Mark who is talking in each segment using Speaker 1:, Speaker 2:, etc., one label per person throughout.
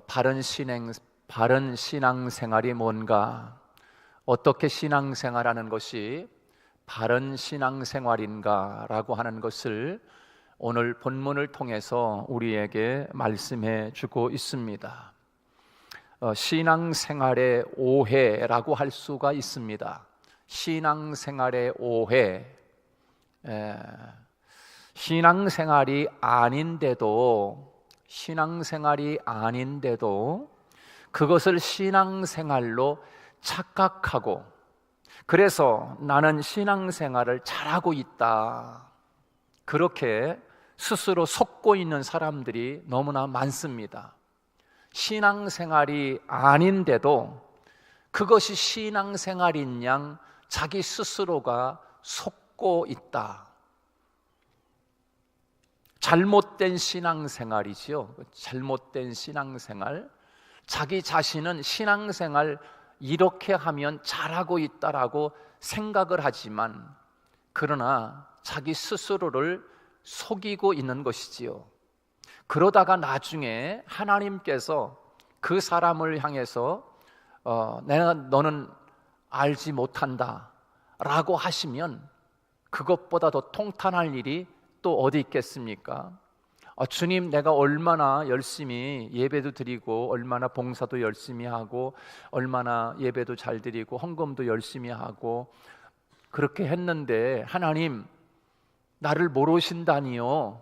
Speaker 1: 바른 신앙생활이 뭔가, 어떻게 신앙생활하는 것이 바른 신앙생활인가라고 하는 것을 오늘 본문을 통해서 우리에게 말씀해 주고 있습니다. 신앙생활의 오해라고 할 수가 있습니다. 신앙생활의 오해. 신앙생활이 아닌데도 그것을 신앙생활로 착각하고, 그래서 나는 신앙생활을 잘하고 있다, 그렇게 스스로 속고 있는 사람들이 너무나 많습니다. 신앙생활이 아닌데도 그것이 신앙생활인 양 자기 스스로가 속고 있다. 잘못된 신앙생활이지요. 잘못된 신앙생활. 자기 자신은 신앙생활 이렇게 하면 잘하고 있다라고 생각을 하지만, 그러나 자기 스스로를 속이고 있는 것이지요. 그러다가 나중에 하나님께서 그 사람을 향해서 너는 알지 못한다 라고 하시면, 그것보다 더 통탄할 일이 또 어디 있겠습니까? 주님, 내가 얼마나 열심히 예배도 드리고, 얼마나 봉사도 열심히 하고, 얼마나 예배도 잘 드리고, 헌금도 열심히 하고, 그렇게 했는데 하나님, 나를 모르신다니요.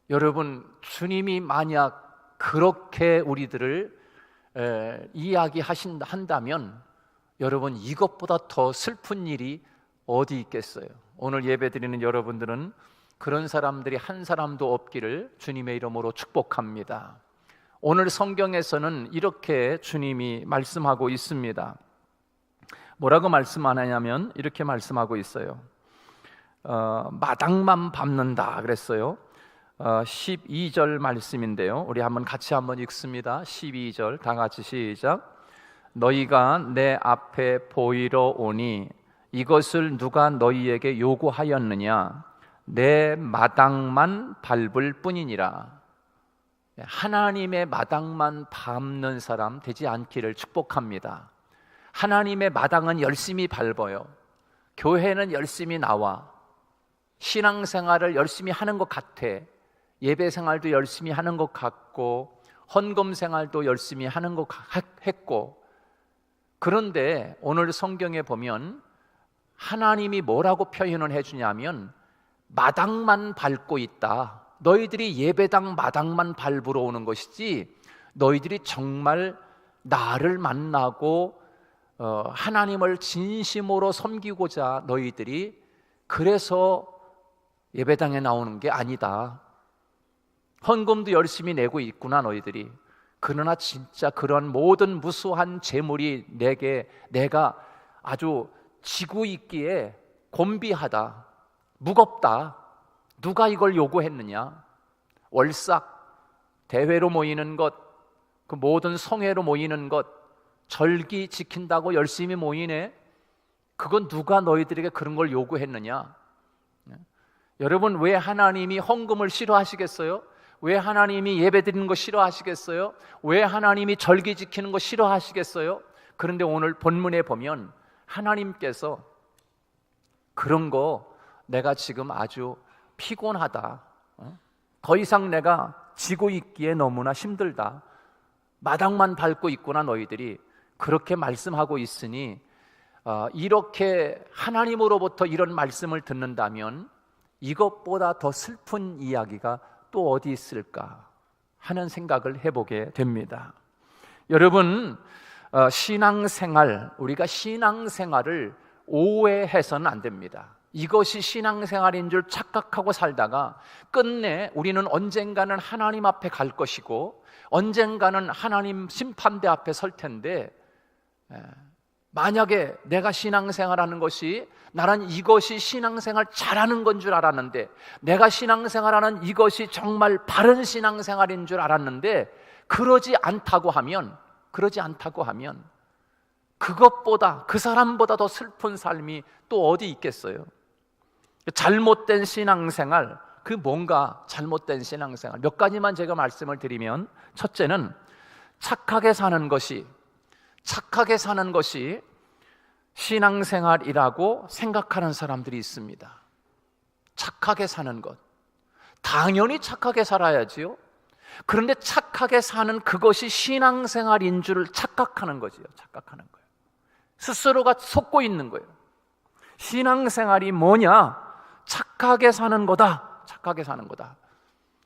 Speaker 1: 여러분, 주님이 만약 그렇게 우리들을 이야기한다면, 여러분, 이것보다 더 슬픈 일이 어디 있겠어요? 오늘 예배 드리는 여러분들은 그런 사람들이 한 사람도 없기를 주님의 이름으로 축복합니다. 오늘 성경에서는 이렇게 주님이 말씀하고 있습니다. 뭐라고 말씀하냐면 이렇게 말씀하고 있어요. 마당만 밟는다 그랬어요. 12절 말씀인데요, 우리 같이 한번 읽습니다. 12절 다 같이 시작. 너희가 내 앞에 보이러 오니 이것을 누가 너희에게 요구하였느냐? 내 마당만 밟을 뿐이니라. 하나님의 마당만 밟는 사람 되지 않기를 축복합니다. 하나님의 마당은 열심히 밟아요. 교회는 열심히 나와. 신앙생활을 열심히 하는 것 같아. 예배생활도 열심히 하는 것 같고, 헌금생활도 열심히 하는 것 했고, 그런데 오늘 성경에 보면 하나님이 뭐라고 표현을 해주냐면, 마당만 밟고 있다. 너희들이 예배당 마당만 밟으러 오는 것이지, 너희들이 정말 나를 만나고 하나님을 진심으로 섬기고자 너희들이 그래서 예배당에 나오는 게 아니다. 헌금도 열심히 내고 있구나 너희들이. 그러나 진짜 그런 모든 무수한 재물이 내가 아주 지고 있기에 곤비하다, 무겁다. 누가 이걸 요구했느냐? 월삭, 대회로 모이는 것, 그 모든 성회로 모이는 것, 절기 지킨다고 열심히 모이네. 그건 누가 너희들에게 그런 걸 요구했느냐? 여러분, 왜 하나님이 헌금을 싫어하시겠어요? 왜 하나님이 예배 드리는 거 싫어하시겠어요? 왜 하나님이 절기 지키는 거 싫어하시겠어요? 그런데 오늘 본문에 보면 하나님께서 그런 거 내가 지금 아주 피곤하다, 더 이상 내가 지고 있기에 너무나 힘들다, 마당만 밟고 있구나 너희들이, 그렇게 말씀하고 있으니 이렇게 하나님으로부터 이런 말씀을 듣는다면 이것보다 더 슬픈 이야기가 또 어디 있을까 하는 생각을 해보게 됩니다. 여러분, 우리가 신앙생활을 오해해서는 안 됩니다. 이것이 신앙생활인 줄 착각하고 살다가 끝내 우리는 언젠가는 하나님 앞에 갈 것이고 언젠가는 하나님 심판대 앞에 설 텐데, 만약에 내가 신앙생활하는 것이, 나는 이것이 신앙생활 잘하는 건 줄 알았는데, 내가 신앙생활하는 이것이 정말 바른 신앙생활인 줄 알았는데 그러지 않다고 하면 그것보다, 그 사람보다 더 슬픈 삶이 또 어디 있겠어요? 잘못된 신앙생활, 그 뭔가 잘못된 신앙생활, 몇 가지만 제가 말씀을 드리면, 첫째는 착하게 사는 것이 신앙생활이라고 생각하는 사람들이 있습니다. 착하게 사는 것, 당연히 착하게 살아야지요. 그런데 착하게 사는 그것이 신앙생활인 줄 착각하는 거지요. 착각하는 거예요. 스스로가 속고 있는 거예요. 신앙생활이 뭐냐? 착하게 사는 거다. 착하게 사는 거다.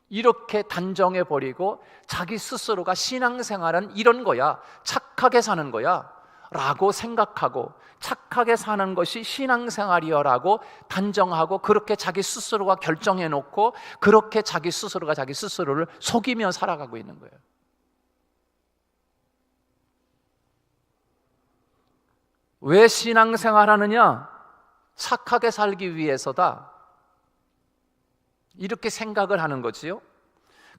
Speaker 1: 이렇게 단정해 버리고 자기 스스로가 신앙생활은 이런 거야, 착하게 사는 거야 라고 생각하고, 착하게 사는 것이 신앙생활이여 라고 단정하고, 그렇게 자기 스스로가 결정해 놓고, 그렇게 자기 스스로가 자기 스스로를 속이며 살아가고 있는 거예요. 왜 신앙생활 하느냐? 착하게 살기 위해서다, 이렇게 생각을 하는 거지요.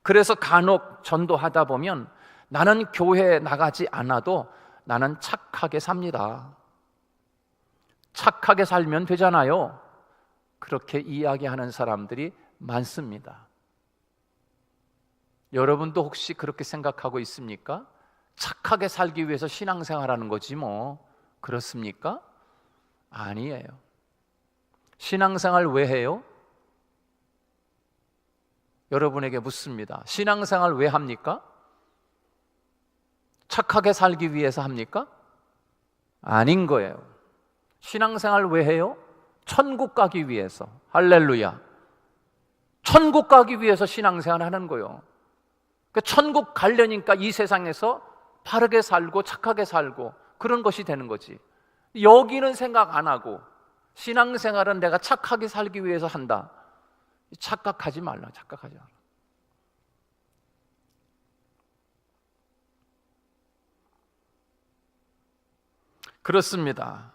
Speaker 1: 그래서 간혹 전도하다 보면 나는 교회에 나가지 않아도 나는 착하게 삽니다. 착하게 살면 되잖아요. 그렇게 이야기하는 사람들이 많습니다. 여러분도 혹시 그렇게 생각하고 있습니까? 착하게 살기 위해서 신앙생활하는 거지 뭐. 그렇습니까? 아니에요. 신앙생활 왜 해요? 여러분에게 묻습니다. 신앙생활 왜 합니까? 착하게 살기 위해서 합니까? 아닌 거예요. 신앙생활 왜 해요? 천국 가기 위해서. 할렐루야. 천국 가기 위해서 신앙생활 하는 거예요. 천국 가려니까 이 세상에서 바르게 살고 착하게 살고 그런 것이 되는 거지. 여기는 생각 안 하고 신앙생활은 내가 착하게 살기 위해서 한다. 착각하지 말라. 착각하지 말라. 그렇습니다.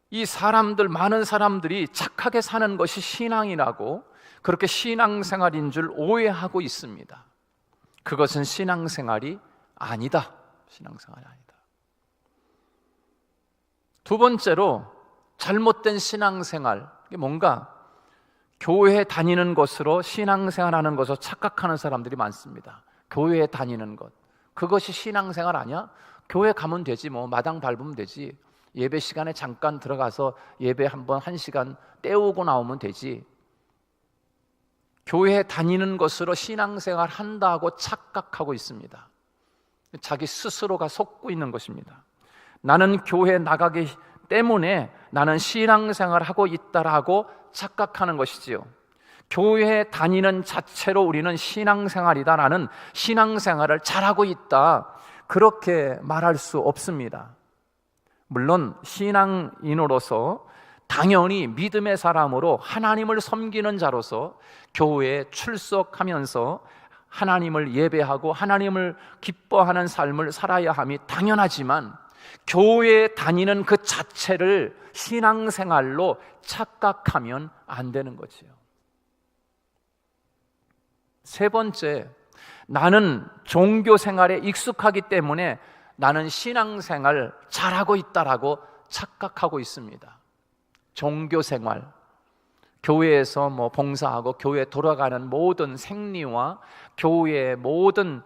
Speaker 1: 이 사람들, 많은 사람들이 착하게 사는 것이 신앙이라고 그렇게 신앙생활인 줄 오해하고 있습니다. 그것은 신앙생활이 아니다. 신앙생활이 아니다. 두 번째로 잘못된 신앙생활, 이게 뭔가 교회에 다니는 것으로 신앙생활하는 것으로 착각하는 사람들이 많습니다. 교회에 다니는 것, 그것이 신앙생활 아니야? 교회 가면 되지 뭐, 마당 밟으면 되지, 예배 시간에 잠깐 들어가서 예배 한번 1시간 때우고 나오면 되지. 교회에 다니는 것으로 신앙생활 한다고 착각하고 있습니다. 자기 스스로가 속고 있는 것입니다. 나는 교회에 나가기 때문에 나는 신앙생활을 하고 있다라고 착각하는 것이지요. 교회에 다니는 자체로 우리는 신앙생활이다, 나는 신앙생활을 잘하고 있다, 그렇게 말할 수 없습니다. 물론 신앙인으로서 당연히 믿음의 사람으로 하나님을 섬기는 자로서 교회에 출석하면서 하나님을 예배하고 하나님을 기뻐하는 삶을 살아야 함이 당연하지만, 교회에 다니는 그 자체를 신앙생활로 착각하면 안 되는 거지요. 세 번째, 나는 종교생활에 익숙하기 때문에 나는 신앙생활 잘하고 있다라고 착각하고 있습니다. 종교생활, 교회에서 봉사하고 교회에 돌아가는 모든 생리와 교회의 모든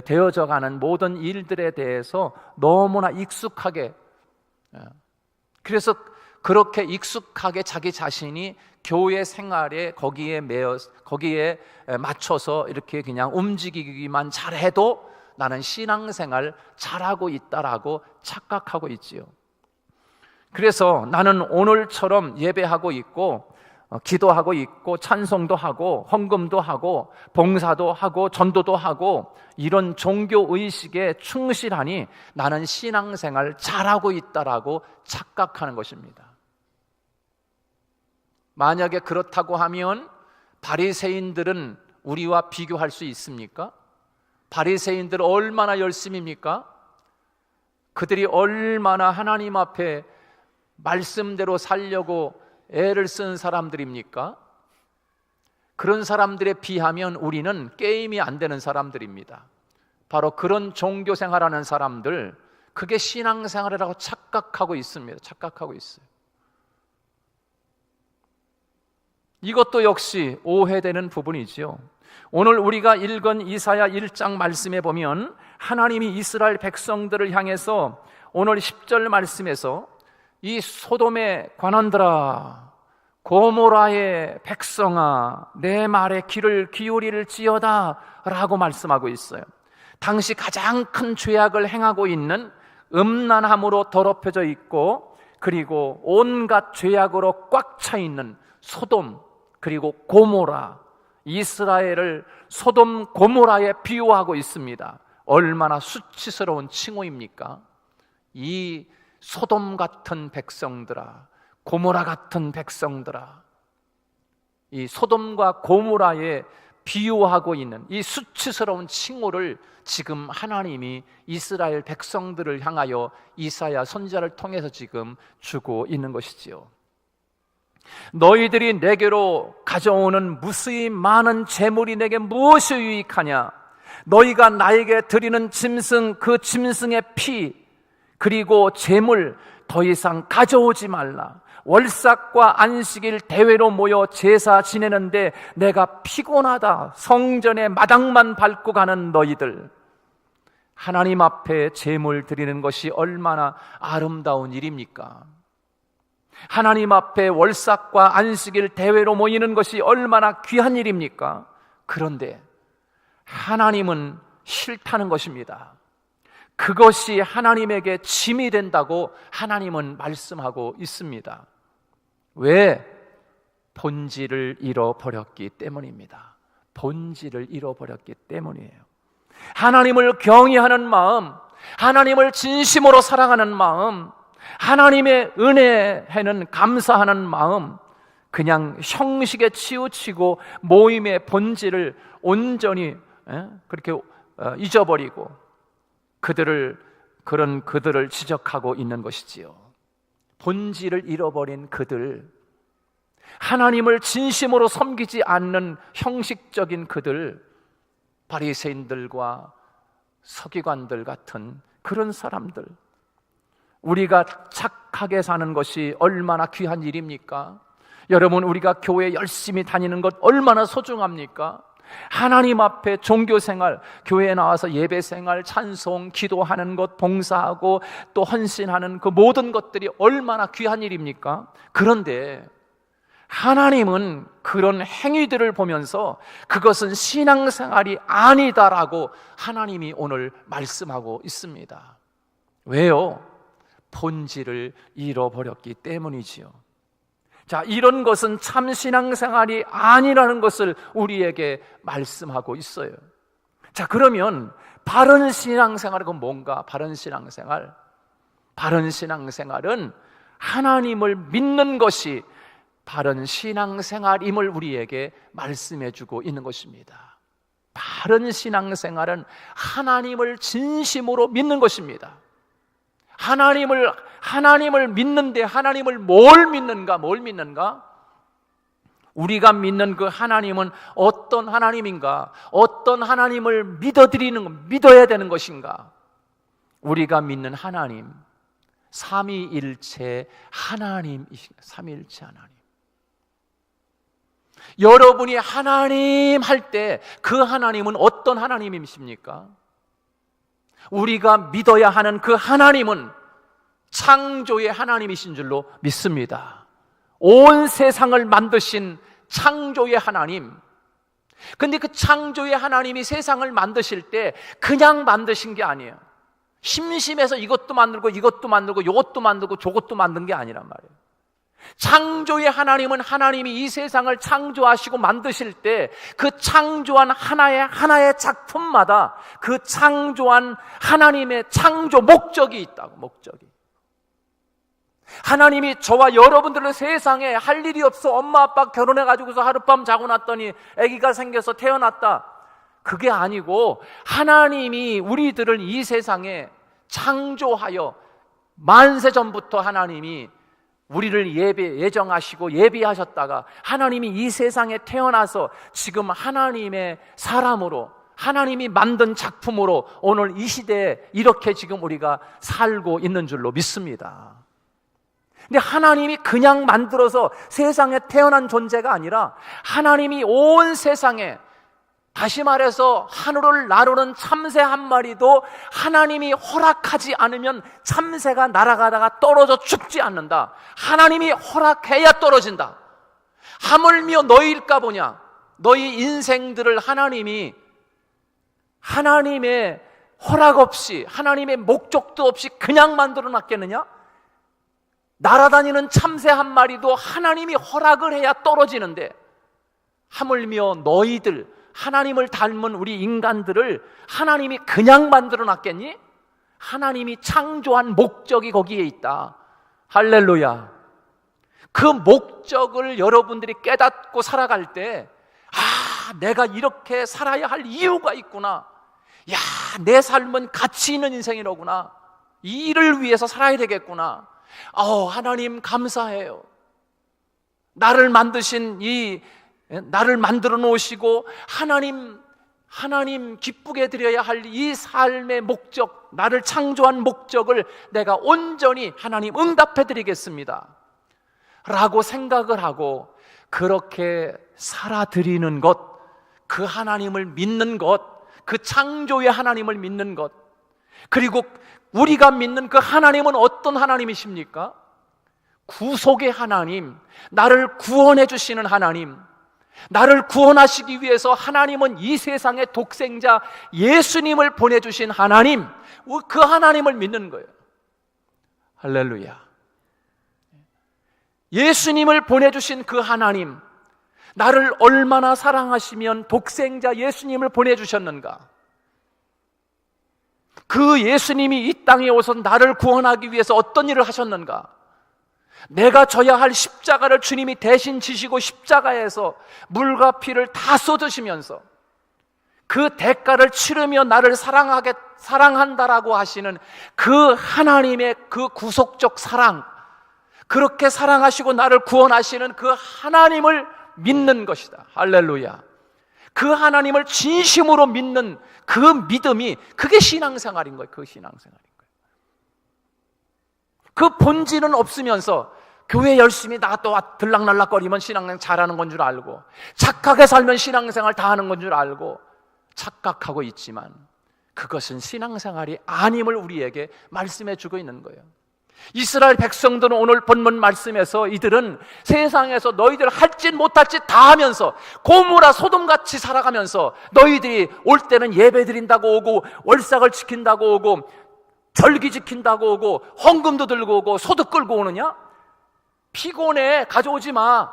Speaker 1: 되어져가는 모든 일들에 대해서 너무나 익숙하게, 그래서 그렇게 익숙하게 자기 자신이 교회 생활에 거기에 맞춰서 이렇게 그냥 움직이기만 잘해도 나는 신앙생활 잘하고 있다라고 착각하고 있지요. 그래서 나는 오늘처럼 예배하고 있고 기도하고 있고 찬송도 하고 헌금도 하고 봉사도 하고 전도도 하고 이런 종교의식에 충실하니 나는 신앙생활 잘하고 있다라고 착각하는 것입니다. 만약에 그렇다고 하면 바리새인들은 우리와 비교할 수 있습니까? 바리새인들은 얼마나 열심입니까? 그들이 얼마나 하나님 앞에 말씀대로 살려고 애를 쓴 사람들입니까? 그런 사람들에 비하면 우리는 게임이 안 되는 사람들입니다. 바로 그런 종교생활하는 사람들, 그게 신앙생활이라고 착각하고 있습니다. 착각하고 있어요. 이것도 역시 오해되는 부분이지요. 오늘 우리가 읽은 이사야 1장 말씀에 보면 하나님이 이스라엘 백성들을 향해서 오늘 10절 말씀에서 이 소돔의 관원들아, 고모라의 백성아, 내 말에 귀를 기울일지어다 라고 말씀하고 있어요. 당시 가장 큰 죄악을 행하고 있는, 음란함으로 더럽혀져 있고 그리고 온갖 죄악으로 꽉 차 있는 소돔 그리고 고모라, 이스라엘을 소돔 고모라에 비유하고 있습니다. 얼마나 수치스러운 칭호입니까? 이 소돔 같은 백성들아, 고모라 같은 백성들아, 이 소돔과 고모라에 비유하고 있는 이 수치스러운 칭호를 지금 하나님이 이스라엘 백성들을 향하여 이사야 선지자를 통해서 지금 주고 있는 것이지요. 너희들이 내게로 가져오는 무수히 많은 재물이 내게 무엇이 유익하냐? 너희가 나에게 드리는 짐승, 그 짐승의 피 그리고 재물 더 이상 가져오지 말라. 월삭과 안식일 대회로 모여 제사 지내는데 내가 피곤하다. 성전의 마당만 밟고 가는 너희들, 하나님 앞에 제물 드리는 것이 얼마나 아름다운 일입니까? 하나님 앞에 월삭과 안식일 대회로 모이는 것이 얼마나 귀한 일입니까? 그런데 하나님은 싫다는 것입니다. 그것이 하나님에게 짐이 된다고 하나님은 말씀하고 있습니다. 왜? 본질을 잃어버렸기 때문입니다. 본질을 잃어버렸기 때문이에요. 하나님을 경외하는 마음, 하나님을 진심으로 사랑하는 마음, 하나님의 은혜에는 감사하는 마음, 그냥 형식에 치우치고 모임의 본질을 온전히 그렇게 잊어버리고 그들을 지적하고 있는 것이지요. 본질을 잃어버린 그들, 하나님을 진심으로 섬기지 않는 형식적인 그들, 바리새인들과 서기관들 같은 그런 사람들, 우리가 착하게 사는 것이 얼마나 귀한 일입니까? 여러분, 우리가 교회 열심히 다니는 것 얼마나 소중합니까? 하나님 앞에 종교생활, 교회에 나와서 예배생활, 찬송, 기도하는 것, 봉사하고 또 헌신하는 그 모든 것들이 얼마나 귀한 일입니까? 그런데 하나님은 그런 행위들을 보면서 그것은 신앙생활이 아니다라고 하나님이 오늘 말씀하고 있습니다. 왜요? 본질을 잃어버렸기 때문이지요. 자, 이런 것은 참 신앙생활이 아니라는 것을 우리에게 말씀하고 있어요. 자, 그러면 바른 신앙생활은 뭔가? 바른 신앙생활은 하나님을 믿는 것이 바른 신앙생활임을 우리에게 말씀해 주고 있는 것입니다. 바른 신앙생활은 하나님을 진심으로 믿는 것입니다. 하나님을 믿는데 하나님을 뭘 믿는가? 우리가 믿는 그 하나님은 어떤 하나님인가? 어떤 하나님을 믿어야 되는 것인가? 우리가 믿는 하나님, 삼위일체 하나님이십니다. 삼위일체 하나님. 여러분이 하나님 할 때 그 하나님은 어떤 하나님이십니까? 우리가 믿어야 하는 그 하나님은 창조의 하나님이신 줄로 믿습니다. 온 세상을 만드신 창조의 하나님. 근데 그 창조의 하나님이 세상을 만드실 때 그냥 만드신 게 아니에요. 심심해서 이것도 만들고 이것도 만들고 이것도 만들고 저것도 만든 게 아니란 말이에요. 창조의 하나님은 하나님이 이 세상을 창조하시고 만드실 때 그 창조한 하나의 작품마다 그 창조한 하나님의 창조 목적이 있다고. 목적이. 하나님이 저와 여러분들을 세상에 할 일이 없어 엄마 아빠 결혼해가지고서 하룻밤 자고 났더니 아기가 생겨서 태어났다, 그게 아니고 하나님이 우리들을 이 세상에 창조하여 만세전부터 하나님이 우리를 예정하시고 예비하셨다가 하나님이 이 세상에 태어나서 지금 하나님의 사람으로, 하나님이 만든 작품으로 오늘 이 시대에 이렇게 지금 우리가 살고 있는 줄로 믿습니다. 근데 하나님이 그냥 만들어서 세상에 태어난 존재가 아니라 하나님이 온 세상에, 다시 말해서 하늘을 나르는 참새 한 마리도 하나님이 허락하지 않으면 참새가 날아가다가 떨어져 죽지 않는다. 하나님이 허락해야 떨어진다. 하물며 너희일까 보냐. 너희 인생들을 하나님이 하나님의 허락 없이, 하나님의 목적도 없이 그냥 만들어 놨겠느냐? 날아다니는 참새 한 마리도 하나님이 허락을 해야 떨어지는데, 하물며 너희들, 하나님을 닮은 우리 인간들을 하나님이 그냥 만들어 놨겠니? 하나님이 창조한 목적이 거기에 있다. 할렐루야. 그 목적을 여러분들이 깨닫고 살아갈 때, 내가 이렇게 살아야 할 이유가 있구나. 야, 내 삶은 가치 있는 인생이로구나. 이 일을 위해서 살아야 되겠구나. 하나님 감사해요. 나를 만드신 나를 만들어 놓으시고 하나님 기쁘게 드려야 할 이 삶의 목적, 나를 창조한 목적을 내가 온전히 하나님 응답해 드리겠습니다 라고 생각을 하고 그렇게 살아드리는 것, 그 하나님을 믿는 것, 그 창조의 하나님을 믿는 것, 그리고 우리가 믿는 그 하나님은 어떤 하나님이십니까? 구속의 하나님, 나를 구원해 주시는 하나님, 나를 구원하시기 위해서 하나님은 이 세상의 독생자 예수님을 보내주신 하나님, 그 하나님을 믿는 거예요. 할렐루야. 예수님을 보내주신 그 하나님, 나를 얼마나 사랑하시면 독생자 예수님을 보내주셨는가. 그 예수님이 이 땅에 오서 나를 구원하기 위해서 어떤 일을 하셨는가. 내가 져야 할 십자가를 주님이 대신 지시고 십자가에서 물과 피를 다 쏟으시면서 그 대가를 치르며 나를 사랑한다라고 하시는 그 하나님의 그 구속적 사랑, 그렇게 사랑하시고 나를 구원하시는 그 하나님을 믿는 것이다. 할렐루야. 그 하나님을 진심으로 믿는 그 믿음이, 그게 신앙생활인 거예요. 그 신앙생활인 거예요. 그 본질은 없으면서 교회 열심히 나또 들락날락거리면 신앙생활 잘하는 건 줄 알고, 착하게 살면 신앙생활 다 하는 건 줄 알고 착각하고 있지만 그것은 신앙생활이 아님을 우리에게 말씀해 주고 있는 거예요. 이스라엘 백성들은 오늘 본문 말씀에서 이들은 세상에서 너희들 할 짓 못할 짓 다 하면서 고모라 소돔같이 살아가면서, 너희들이 올 때는 예배 드린다고 오고 월삭을 지킨다고 오고 절기 지킨다고 오고 헌금도 들고 오고 소득 끌고 오느냐? 피곤해, 가져오지 마.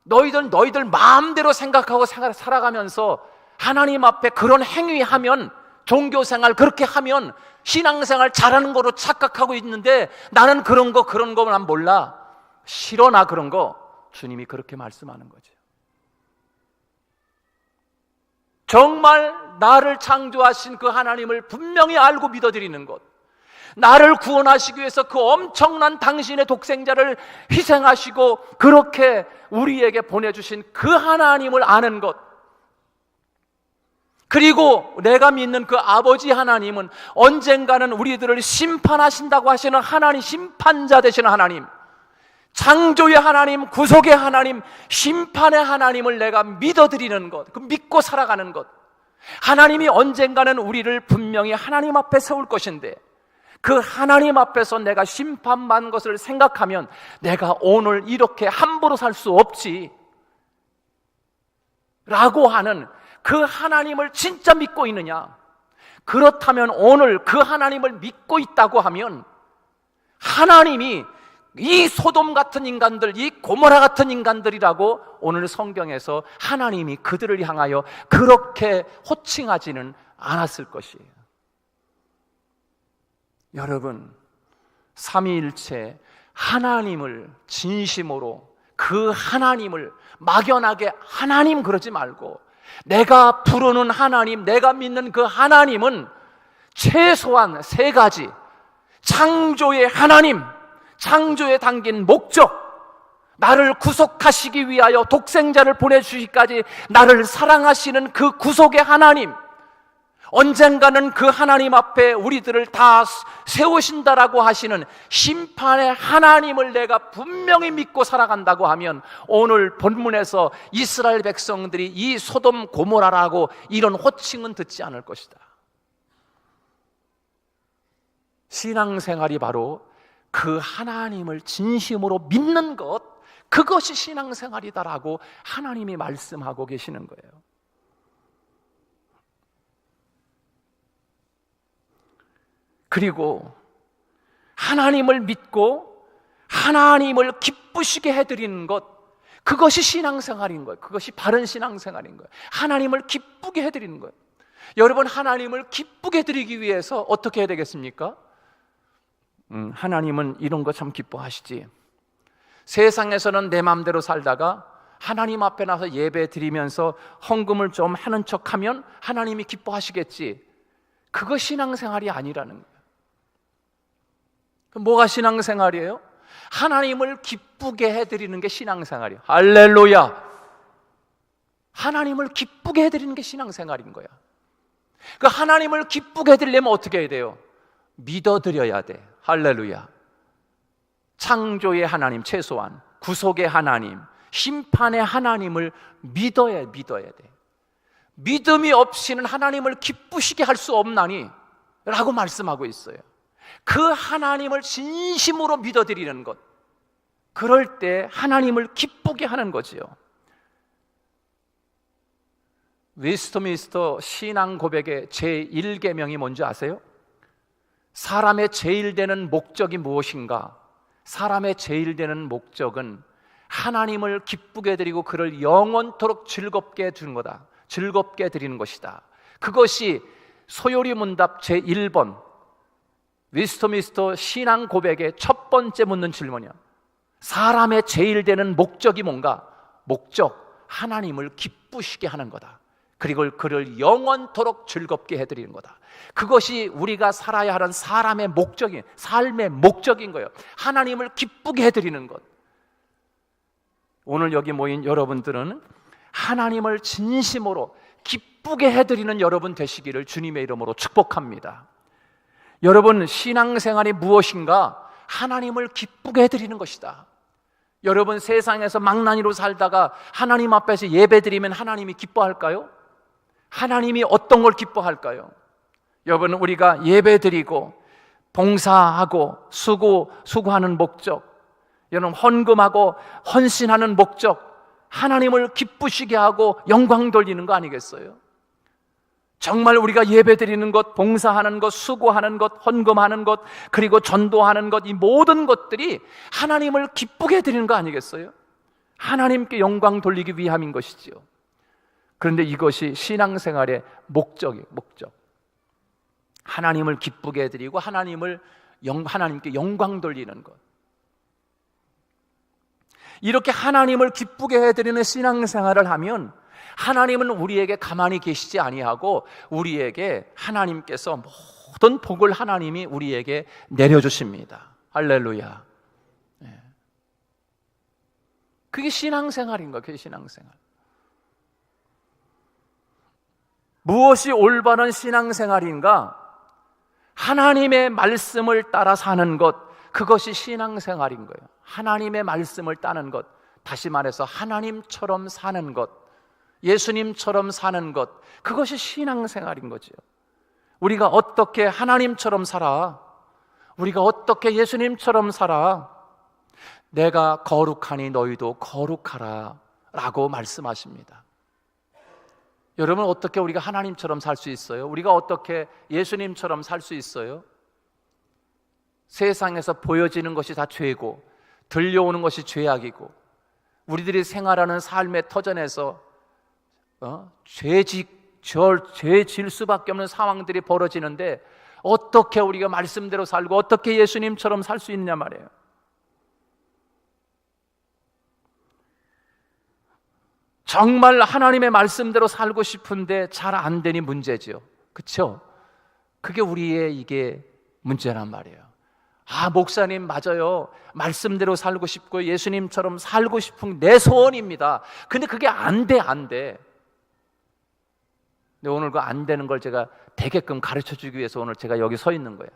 Speaker 1: 너희들 마음대로 생각하고 살아가면서 하나님 앞에 그런 행위하면, 종교생활 그렇게 하면 신앙생활 잘하는 거로 착각하고 있는데, 나는 그런 거만 몰라. 싫어, 나 그런 거. 주님이 그렇게 말씀하는 거죠. 정말 나를 창조하신 그 하나님을 분명히 알고 믿어드리는 것, 나를 구원하시기 위해서 그 엄청난 당신의 독생자를 희생하시고 그렇게 우리에게 보내주신 그 하나님을 아는 것, 그리고 내가 믿는 그 아버지 하나님은 언젠가는 우리들을 심판하신다고 하시는 하나님, 심판자 되시는 하나님, 창조의 하나님, 구속의 하나님, 심판의 하나님을 내가 믿어드리는 것, 그 믿고 살아가는 것, 하나님이 언젠가는 우리를 분명히 하나님 앞에 세울 것인데 그 하나님 앞에서 내가 심판받는 것을 생각하면 내가 오늘 이렇게 함부로 살 수 없지 라고 하는 그 하나님을 진짜 믿고 있느냐? 그렇다면 오늘 그 하나님을 믿고 있다고 하면 하나님이 이 소돔 같은 인간들, 이 고모라 같은 인간들이라고 오늘 성경에서 하나님이 그들을 향하여 그렇게 호칭하지는 않았을 것이에요. 여러분, 삼위일체 하나님을 진심으로, 그 하나님을 막연하게 하나님 그러지 말고, 내가 부르는 하나님, 내가 믿는 그 하나님은 최소한 세 가지, 창조의 하나님, 창조에 담긴 목적, 나를 구속하시기 위하여 독생자를 보내주시기까지 나를 사랑하시는 그 구속의 하나님, 언젠가는 그 하나님 앞에 우리들을 다 세우신다라고 하시는 심판의 하나님을 내가 분명히 믿고 살아간다고 하면 오늘 본문에서 이스라엘 백성들이 이 소돔 고모라라고 이런 호칭은 듣지 않을 것이다. 신앙생활이 바로 그 하나님을 진심으로 믿는 것, 그것이 신앙생활이다라고 하나님이 말씀하고 계시는 거예요. 그리고 하나님을 믿고 하나님을 기쁘시게 해드리는 것, 그것이 신앙생활인 거예요. 그것이 바른 신앙생활인 거예요. 하나님을 기쁘게 해드리는 거예요. 여러분, 하나님을 기쁘게 해드리기 위해서 어떻게 해야 되겠습니까? 하나님은 이런 거 참 기뻐하시지. 세상에서는 내 마음대로 살다가 하나님 앞에 나서 예배 드리면서 헌금을 좀 하는 척하면 하나님이 기뻐하시겠지. 그거 신앙생활이 아니라는 거예요. 그럼 뭐가 신앙생활이에요? 하나님을 기쁘게 해드리는 게 신앙생활이에요. 할렐루야! 하나님을 기쁘게 해드리는 게 신앙생활인 거야. 그 하나님을 기쁘게 해드리려면 어떻게 해야 돼요? 믿어드려야 돼. 할렐루야! 창조의 하나님, 최소한 구속의 하나님, 심판의 하나님을 믿어야 돼. 믿음이 없이는 하나님을 기쁘시게 할 수 없나니 라고 말씀하고 있어요. 그 하나님을 진심으로 믿어드리는 것, 그럴 때 하나님을 기쁘게 하는 거지요. 웨스트민스터 신앙 고백의 제1계명이 뭔지 아세요? 사람의 제일 되는 목적이 무엇인가? 사람의 제일 되는 목적은 하나님을 기쁘게 드리고 그를 영원토록 즐겁게 주는 거다. 즐겁게 드리는 것이다. 그것이 소요리 문답 제1번 웨스트민스터 신앙 고백의 첫 번째 묻는 질문이야. 사람의 제일 되는 목적이 뭔가? 목적, 하나님을 기쁘시게 하는 거다. 그리고 그를 영원토록 즐겁게 해드리는 거다. 그것이 우리가 살아야 하는 사람의 목적인, 삶의 목적인 거예요. 하나님을 기쁘게 해드리는 것. 오늘 여기 모인 여러분들은 하나님을 진심으로 기쁘게 해드리는 여러분 되시기를 주님의 이름으로 축복합니다. 여러분, 신앙생활이 무엇인가? 하나님을 기쁘게 해드리는 것이다. 여러분, 세상에서 망나니로 살다가 하나님 앞에서 예배드리면 하나님이 기뻐할까요? 하나님이 어떤 걸 기뻐할까요? 여러분, 우리가 예배드리고 봉사하고 수고하는 목적, 여러분 헌금하고 헌신하는 목적, 하나님을 기쁘시게 하고 영광 돌리는 거 아니겠어요? 정말 우리가 예배드리는 것, 봉사하는 것, 수고하는 것, 헌금하는 것, 그리고 전도하는 것, 이 모든 것들이 하나님을 기쁘게 해드리는 거 아니겠어요? 하나님께 영광 돌리기 위함인 것이지요. 그런데 이것이 신앙생활의 목적이에요. 목적. 하나님을 기쁘게 해드리고 하나님께 영광 돌리는 것. 이렇게 하나님을 기쁘게 해드리는 신앙생활을 하면 하나님은 우리에게 가만히 계시지 아니하고 우리에게 하나님께서 모든 복을 하나님이 우리에게 내려주십니다. 할렐루야. 그게 신앙생활인 거예요. 그게 신앙생활. 무엇이 올바른 신앙생활인가? 하나님의 말씀을 따라 사는 것, 그것이 신앙생활인 거예요. 하나님의 말씀을 따는 것, 다시 말해서 하나님처럼 사는 것, 예수님처럼 사는 것, 그것이 신앙생활인 거지요. 우리가 어떻게 하나님처럼 살아? 우리가 어떻게 예수님처럼 살아? 내가 거룩하니 너희도 거룩하라 라고 말씀하십니다. 여러분, 어떻게 우리가 하나님처럼 살 수 있어요? 우리가 어떻게 예수님처럼 살 수 있어요? 세상에서 보여지는 것이 다 죄고 들려오는 것이 죄악이고 우리들이 생활하는 삶의 터전에서 죄 질 수밖에 없는 상황들이 벌어지는데 어떻게 우리가 말씀대로 살고 어떻게 예수님처럼 살 수 있냐 말이에요. 정말 하나님의 말씀대로 살고 싶은데 잘 안 되니 문제죠. 그렇죠? 그게 우리의 이게 문제란 말이에요. 아, 목사님 맞아요. 말씀대로 살고 싶고 예수님처럼 살고 싶은 내 소원입니다. 근데 그게 안 돼. 근데 오늘 그 안 되는 걸 제가 되게끔 가르쳐주기 위해서 오늘 제가 여기 서 있는 거예요.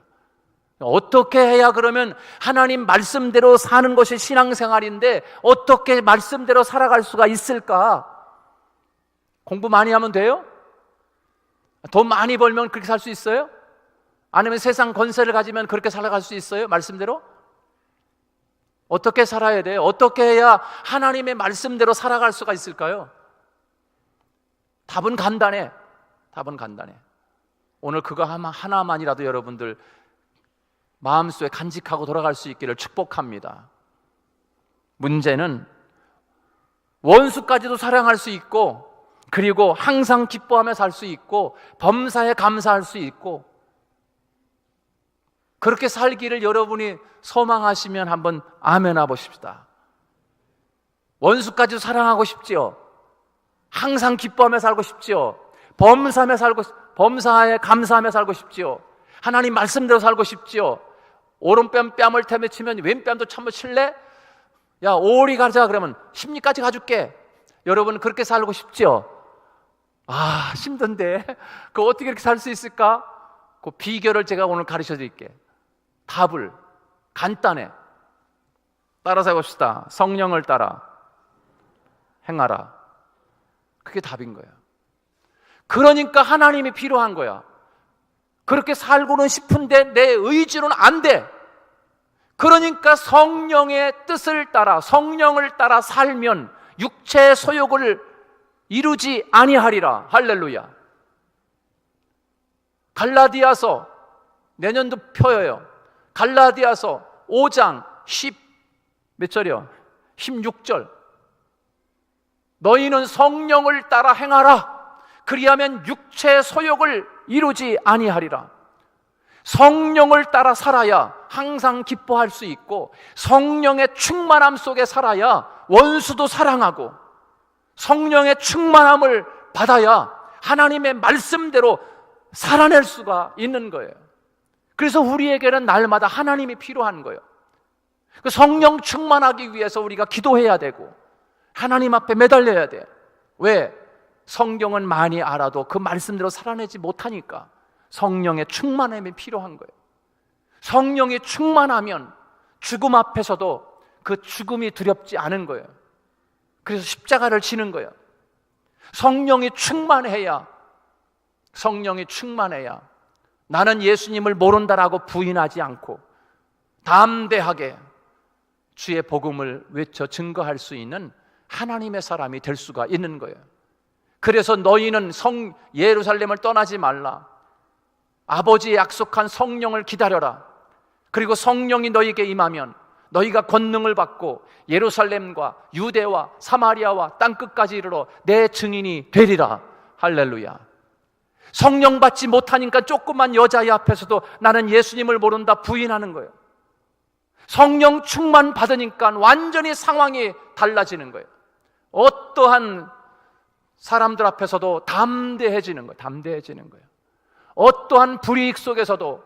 Speaker 1: 어떻게 해야 그러면 하나님 말씀대로 사는 것이 신앙생활인데 어떻게 말씀대로 살아갈 수가 있을까? 공부 많이 하면 돼요? 돈 많이 벌면 그렇게 살 수 있어요? 아니면 세상 권세를 가지면 그렇게 살아갈 수 있어요? 말씀대로? 어떻게 살아야 돼요? 어떻게 해야 하나님의 말씀대로 살아갈 수가 있을까요? 답은 간단해. 답은 간단해. 오늘 그거 하나만이라도 여러분들 마음속에 간직하고 돌아갈 수 있기를 축복합니다. 문제는 원수까지도 사랑할 수 있고, 그리고 항상 기뻐하며 살 수 있고, 범사에 감사할 수 있고, 그렇게 살기를 여러분이 소망하시면 한번 아멘하 보십시다. 원수까지도 사랑하고 싶지요. 항상 기뻐하며 살고 싶지요. 범사에 감사하며 살고 싶지요. 하나님 말씀대로 살고 싶지요. 오른뺨 뺨을 테매치면 왼뺨도 참고 칠래? 야, 오리 가자 그러면 10리까지 가줄게. 여러분 그렇게 살고 싶지요? 아, 힘든데 그거 어떻게 이렇게 살 수 있을까? 그 비결을 제가 오늘 가르쳐 드릴게. 답을 간단해. 따라서 해봅시다. 성령을 따라 행하라. 그게 답인 거야. 그러니까 하나님이 필요한 거야. 그렇게 살고는 싶은데 내 의지로는 안 돼. 그러니까 성령의 뜻을 따라, 성령을 따라 살면 육체의 소욕을 이루지 아니하리라. 할렐루야. 갈라디아서, 내년도 펴요. 갈라디아서 5장 10몇 절이요? 16절. 너희는 성령을 따라 행하라. 그리하면 육체의 소욕을 이루지 아니하리라. 성령을 따라 살아야 항상 기뻐할 수 있고, 성령의 충만함 속에 살아야 원수도 사랑하고, 성령의 충만함을 받아야 하나님의 말씀대로 살아낼 수가 있는 거예요. 그래서 우리에게는 날마다 하나님이 필요한 거예요. 그 성령 충만하기 위해서 우리가 기도해야 되고 하나님 앞에 매달려야 돼. 왜? 성경은 많이 알아도 그 말씀대로 살아내지 못하니까 성령의 충만함이 필요한 거예요. 성령이 충만하면 죽음 앞에서도 그 죽음이 두렵지 않은 거예요. 그래서 십자가를 지는 거예요. 성령이 충만해야 나는 예수님을 모른다라고 부인하지 않고 담대하게 주의 복음을 외쳐 증거할 수 있는 하나님의 사람이 될 수가 있는 거예요. 그래서 너희는 예루살렘을 떠나지 말라. 아버지의 약속한 성령을 기다려라. 그리고 성령이 너희에게 임하면 너희가 권능을 받고 예루살렘과 유대와 사마리아와 땅끝까지 이르러 내 증인이 되리라. 할렐루야. 성령 받지 못하니까 조그만 여자의 앞에서도 나는 예수님을 모른다 부인하는 거예요. 성령 충만 받으니까 완전히 상황이 달라지는 거예요. 어떠한 사람들 앞에서도 담대해지는 거예요. 어떠한 불이익 속에서도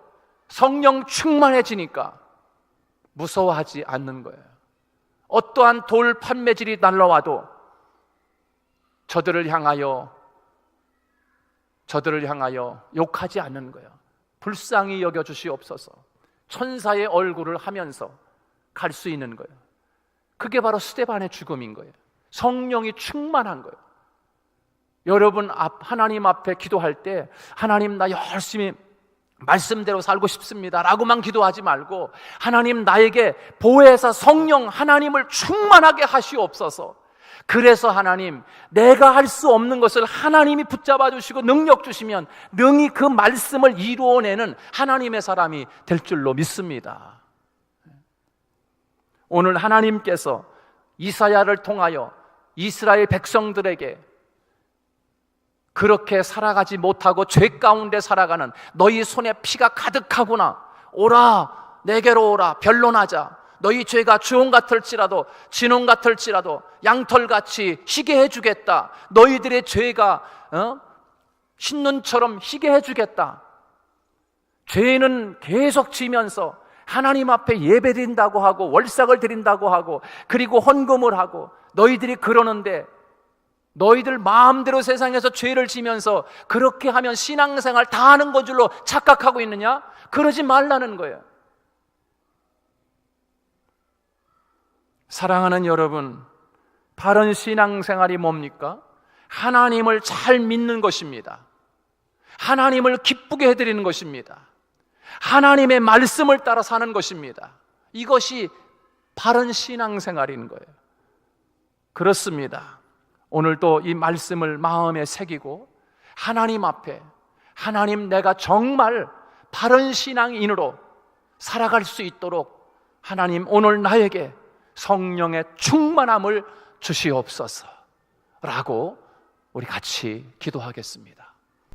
Speaker 1: 성령 충만해지니까 무서워하지 않는 거예요. 어떠한 돌 판매질이 날라와도 저들을 향하여 욕하지 않는 거예요. 불쌍히 여겨주시옵소서. 천사의 얼굴을 하면서 갈 수 있는 거예요. 그게 바로 스데반의 죽음인 거예요. 성령이 충만한 거예요. 여러분 하나님 앞에 기도할 때 하나님 나 열심히 말씀대로 살고 싶습니다 라고만 기도하지 말고 하나님 나에게 보혜사 성령 하나님을 충만하게 하시옵소서. 그래서 하나님 내가 할 수 없는 것을 하나님이 붙잡아 주시고 능력 주시면 능히 그 말씀을 이루어내는 하나님의 사람이 될 줄로 믿습니다. 오늘 하나님께서 이사야를 통하여 이스라엘 백성들에게 그렇게 살아가지 못하고 죄 가운데 살아가는 너희 손에 피가 가득하구나. 오라 내게로 오라 변론하자. 너희 죄가 주홍 같을지라도 진홍 같을지라도 양털같이 희게 해주겠다. 너희들의 죄가 신눈처럼 희게 해주겠다. 죄는 계속 지면서 하나님 앞에 예배드린다고 하고 월삭을 드린다고 하고 그리고 헌금을 하고 너희들이 그러는데 너희들 마음대로 세상에서 죄를 지면서 그렇게 하면 신앙생활 다 하는 것 줄로 착각하고 있느냐? 그러지 말라는 거예요. 사랑하는 여러분, 바른 신앙생활이 뭡니까? 하나님을 잘 믿는 것입니다. 하나님을 기쁘게 해드리는 것입니다. 하나님의 말씀을 따라 사는 것입니다. 이것이 바른 신앙생활인 거예요. 그렇습니다. 오늘도 이 말씀을 마음에 새기고 하나님 앞에, 하나님, 내가 정말 바른 신앙인으로 살아갈 수 있도록 하나님, 오늘 나에게 성령의 충만함을 주시옵소서 라고 우리 같이 기도하겠습니다.